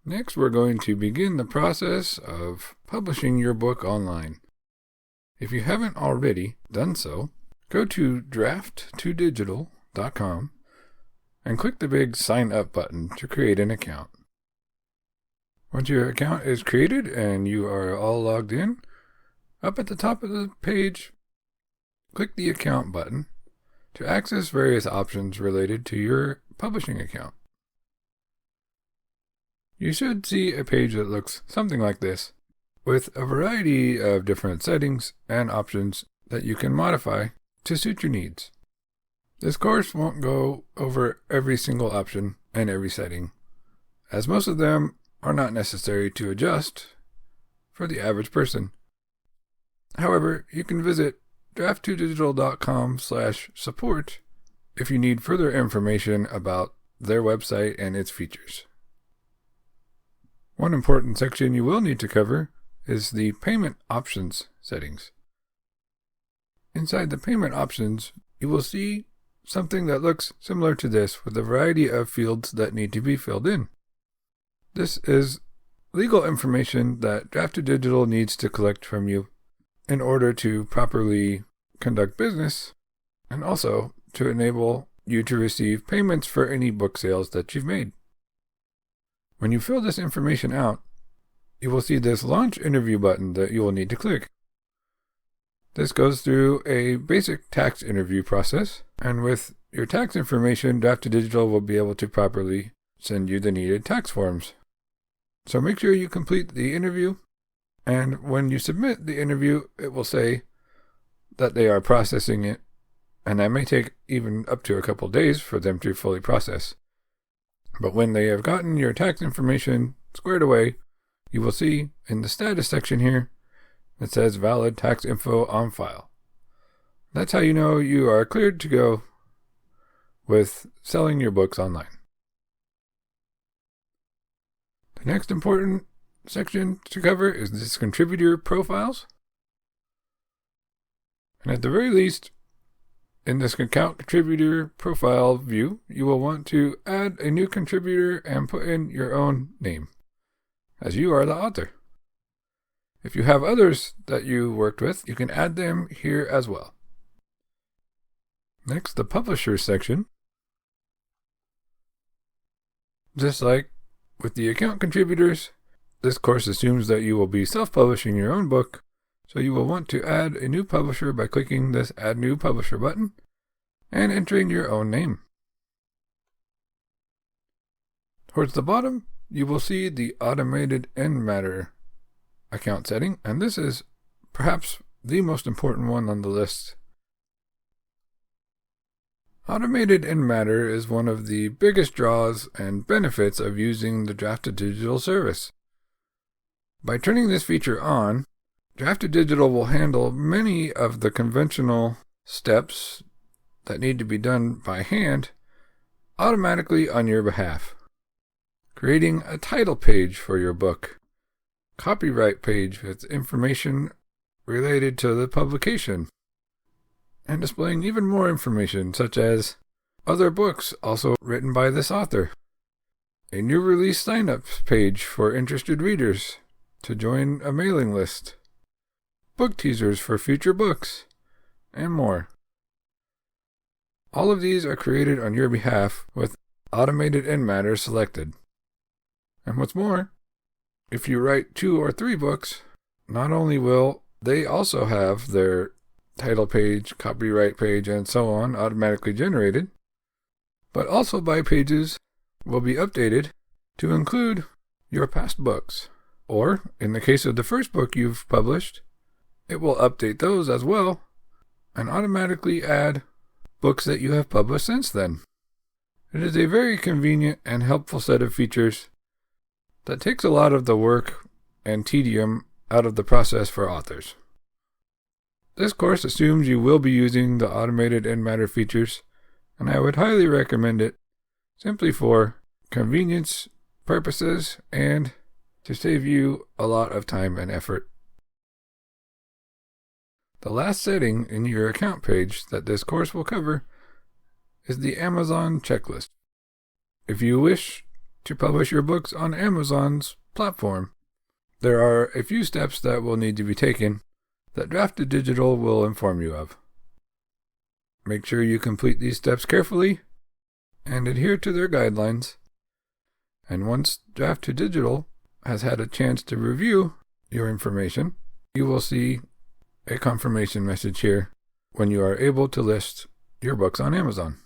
Next, we're going to begin the process of publishing your book online. If you haven't already done so, go to Draft2Digital.com and click the big Sign Up button to create an account. Once your account is created and you are all logged in, up at the top of the page, click the Account button to access various options related to your publishing account. You should see a page that looks something like this, with a variety of different settings and options that you can modify to suit your needs. This course won't go over every single option and every setting, as most of them are not necessary to adjust for the average person. However, you can visit Draft2Digital.com/support if you need further information about their website and its features. One important section you will need to cover is the payment options settings. Inside the payment options, you will see something that looks similar to this with a variety of fields that need to be filled in. This is legal information that Draft2Digital needs to collect from you in order to properly conduct business and also to enable you to receive payments for any book sales that you've made. When you fill this information out, you will see this Launch Interview button that you will need to click. This goes through a basic tax interview process, and with your tax information, Draft2Digital will be able to properly send you the needed tax forms. So make sure you complete the interview, and when you submit the interview, it will say that they are processing it, and that may take even up to a couple days for them to fully process. But when they have gotten your tax information squared away, you will see in the status section here, it says valid tax info on file. That's how you know you are cleared to go with selling your books online. The next important section to cover is this contributor profiles. And at the very least, in this account contributor profile view, you will want to add a new contributor and put in your own name, as you are the author. If you have others that you worked with, you can add them here as well. Next, the publisher section. Just like with the account contributors, this course assumes that you will be self-publishing your own book, so you will want to add a new publisher by clicking this Add New Publisher button and entering your own name. Towards the bottom, you will see the Automated End Matter account setting, and this is perhaps the most important one on the list. Automated End Matter is one of the biggest draws and benefits of using the Draft2Digital service. By turning this feature on, Draft2Digital will handle many of the conventional steps that need to be done by hand automatically on your behalf. Creating a title page for your book, copyright page with information related to the publication, and displaying even more information such as other books also written by this author, a new release sign-ups page for interested readers to join a mailing list, book teasers for future books, and more. All of these are created on your behalf with Automated End Matter selected. And what's more, if you write 2 or 3 books, not only will they also have their title page, copyright page, and so on automatically generated, but also by pages will be updated to include your past books. Or, in the case of the first book you've published, it will update those as well and automatically add books that you have published since then. It is a very convenient and helpful set of features that takes a lot of the work and tedium out of the process for authors. This course assumes you will be using the Automated End Matter features, and I would highly recommend it simply for convenience purposes and to save you a lot of time and effort. The last setting in your account page that this course will cover is the Amazon checklist. If you wish to publish your books on Amazon's platform. There are a few steps that will need to be taken that Draft2Digital will inform you of. Make sure you complete these steps carefully and adhere to their guidelines. And once Draft2Digital has had a chance to review your information, you will see a confirmation message here when you are able to list your books on Amazon.